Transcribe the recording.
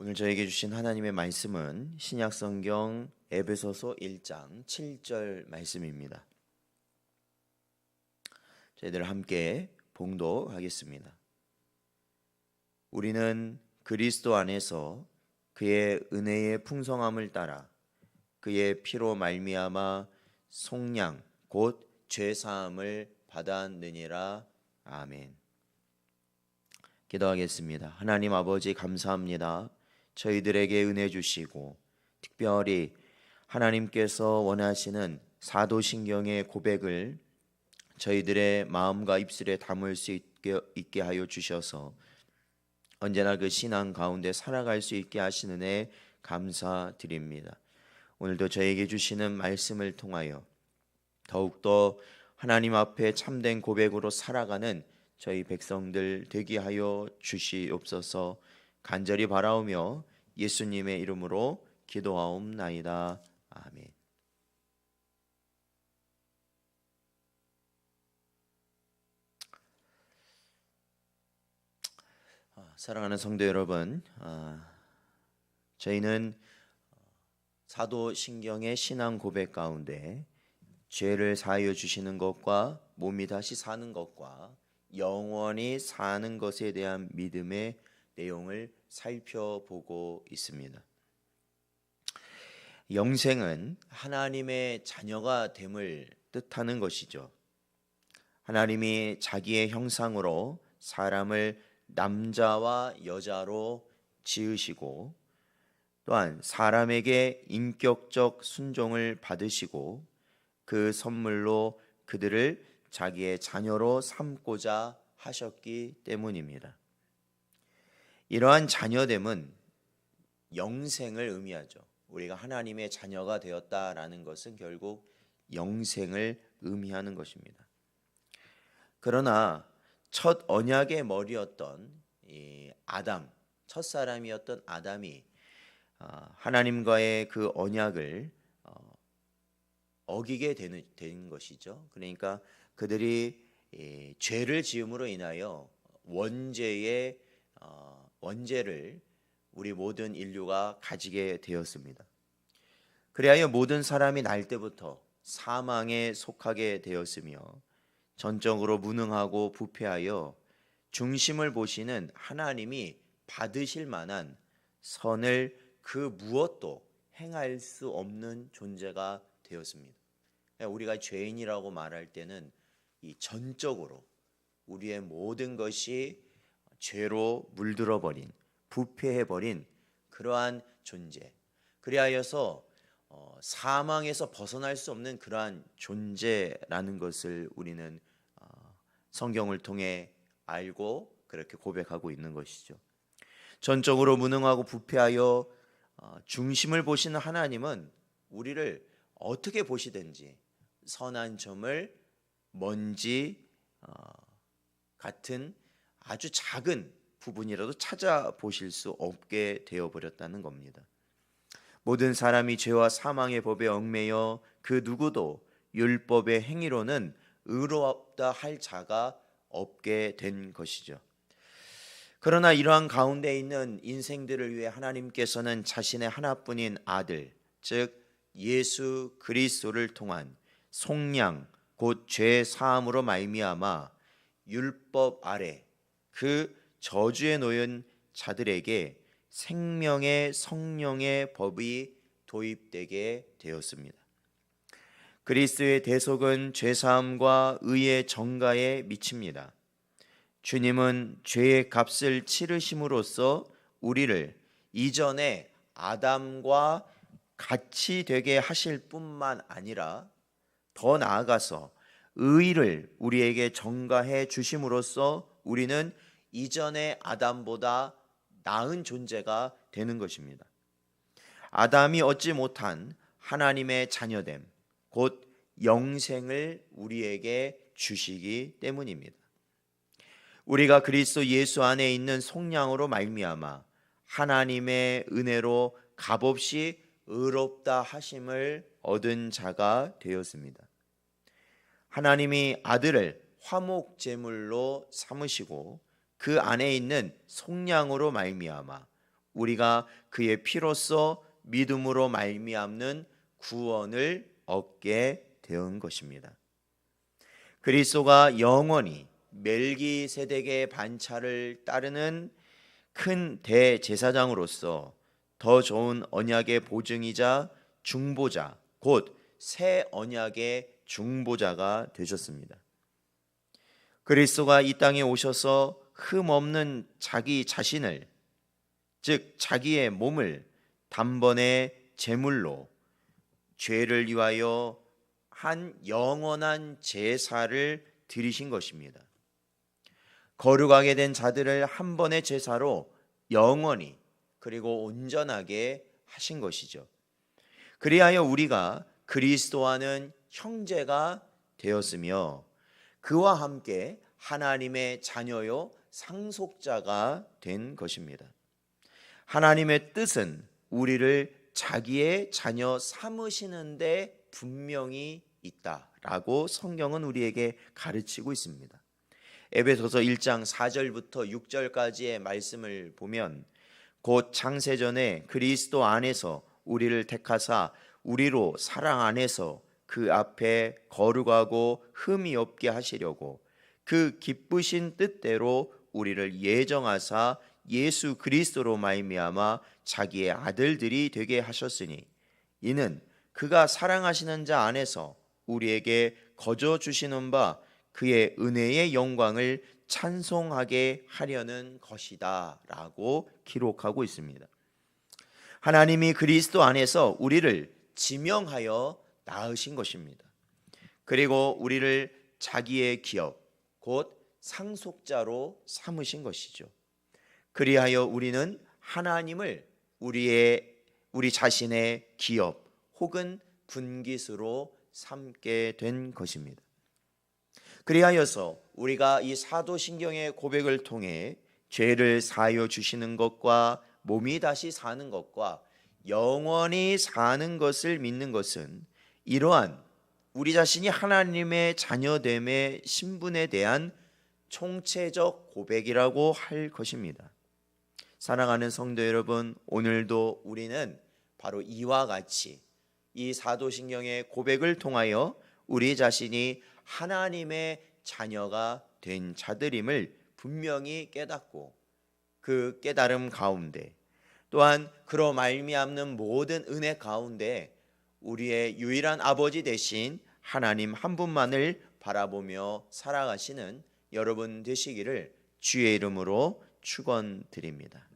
오늘 저에게 주신 하나님의 말씀은 신약성경 에베소서 1장 7절 말씀입니다. 저희들 함께 봉독하겠습니다. 우리는 그리스도 안에서 그의 은혜의 풍성함을 따라 그의 피로 말미암아 속량 곧 죄사함을 받았느니라. 아멘. 기도하겠습니다. 하나님 아버지, 감사합니다. 저희들에게 은혜 주시고 특별히 하나님께서 원하시는 사도신경의 고백을 저희들의 마음과 입술에 담을 수 있게 하여 주셔서 언제나 그 신앙 가운데 살아갈 수 있게 하시는 애 감사드립니다. 오늘도 저에게 주시는 말씀을 통하여 더욱더 하나님 앞에 참된 고백으로 살아가는 저희 백성들 되게 하여 주시옵소서. 간절히 바라오며 예수님의 이름으로 기도하옵나이다. 아멘. 사랑하는 성도 여러분, 저희는 사도신경의 신앙 고백 가운데 죄를 사하여 주시는 것과 몸이 다시 사는 것과 영원히 사는 것에 대한 믿음의 내용을 살펴보고 있습니다. 영생은 하나님의 자녀가 됨을 뜻하는 것이죠. 하나님이 자기의 형상으로 사람을 남자와 여자로 지으시고 또한 사람에게 인격적 순종을 받으시고 그 선물로 그들을 자기의 자녀로 삼고자 하셨기 때문입니다. 이러한 자녀됨은 영생을 의미하죠. 우리가 하나님의 자녀가 되었다라는 것은 결국 영생을 의미하는 것입니다. 그러나 첫 언약의 머리였던 이 아담, 첫사람이었던 아담이 하나님과의 그 언약을 어기게 된 것이죠. 그러니까 그들이 죄를 지음으로 인하여 원죄를 우리 모든 인류가 가지게 되었습니다. 그리하여 모든 사람이 날 때부터 사망에 속하게 되었으며 전적으로 무능하고 부패하여 중심을 보시는 하나님이 받으실 만한 선을 그 무엇도 행할 수 없는 존재가 되었습니다. 우리가 죄인이라고 말할 때는 이 전적으로 우리의 모든 것이 죄로 물들어 버린, 부패해 버린 그러한 존재, 그리하여서 사망에서 벗어날 수 없는 그러한 존재라는 것을 우리는 성경을 통해 알고 그렇게 고백하고 있는 것이죠. 전적으로 무능하고 부패하여 중심을 보시는 하나님은 우리를 어떻게 보시든지 선한 점을 먼지 같은 아주 작은 부분이라도 찾아보실 수 없게 되어버렸다는 겁니다. 모든 사람이 죄와 사망의 법에 얽매여 그 누구도 율법의 행위로는 의롭다 할 자가 없게 된 것이죠. 그러나 이러한 가운데 있는 인생들을 위해 하나님께서는 자신의 하나뿐인 아들, 즉 예수 그리스도를 통한 속량 곧 죄 사함으로 말미암아 율법 아래 그 저주에 놓인 자들에게 생명의 성령의 법이 도입되게 되었습니다. 그리스도의 대속은 죄사함과 의의 정가에 미칩니다. 주님은 죄의 값을 치르심으로써 우리를 이전에 아담과 같이 되게 하실 뿐만 아니라 더 나아가서 의를 우리에게 전가해 주심으로써 우리는 이전의 아담보다 나은 존재가 되는 것입니다. 아담이 얻지 못한 하나님의 자녀됨, 곧 영생을 우리에게 주시기 때문입니다. 우리가 그리스도 예수 안에 있는 속량으로 말미암아 하나님의 은혜로 값없이 의롭다 하심을 얻은 자가 되었습니다. 하나님이 아들을 화목 제물로 삼으시고 그 안에 있는 속량으로 말미암아 우리가 그의 피로써 믿음으로 말미암는 구원을 얻게 된 것입니다. 그리스도가 영원히 멜기세덱의 반차를 따르는 큰 대제사장으로서 더 좋은 언약의 보증이자 중보자, 곧 새 언약의 중보자가 되셨습니다. 그리스도가 이 땅에 오셔서 흠 없는 자기 자신을, 즉 자기의 몸을 단번에 제물로 죄를 위하여 한 영원한 제사를 드리신 것입니다. 거룩하게 된 자들을 한 번의 제사로 영원히 그리고 온전하게 하신 것이죠. 그리하여 우리가 그리스도와는 형제가 되었으며 그와 함께 하나님의 자녀요 상속자가 된 것입니다. 하나님의 뜻은 우리를 자기의 자녀 삼으시는데 분명히 있다라고 성경은 우리에게 가르치고 있습니다. 에베소서 1장 4절부터 6절까지의 말씀을 보면 곧 창세전에 그리스도 안에서 우리를 택하사 우리로 사랑 안에서 그 앞에 거룩하고 흠이 없게 하시려고 그 기쁘신 뜻대로 우리를 예정하사 예수 그리스도로 말미암아 자기의 아들들이 되게 하셨으니 이는 그가 사랑하시는 자 안에서 우리에게 거저 주시는 바 그의 은혜의 영광을 찬송하게 하려는 것이다 라고 기록하고 있습니다. 하나님이 그리스도 안에서 우리를 지명하여 낳으신 것입니다. 그리고 우리를 자기의 기업, 곧 상속자로 삼으신 것이죠. 그리하여 우리는 하나님을 우리 자신의 기업 혹은 분깃으로 삼게 된 것입니다. 그리하여서 우리가 이 사도신경의 고백을 통해 죄를 사하여 주시는 것과 몸이 다시 사는 것과 영원히 사는 것을 믿는 것은 이러한 우리 자신이 하나님의 자녀됨의 신분에 대한 총체적 고백이라고 할 것입니다. 사랑하는 성도 여러분, 오늘도 우리는 바로 이와 같이 이 사도신경의 고백을 통하여 우리 자신이 하나님의 자녀가 된 자들임을 분명히 깨닫고 그 깨달음 가운데 또한 그로 말미암는 모든 은혜 가운데 우리의 유일한 아버지 되신 하나님 한 분만을 바라보며 살아가시는 여러분 되시기를 주의 이름으로 축원드립니다.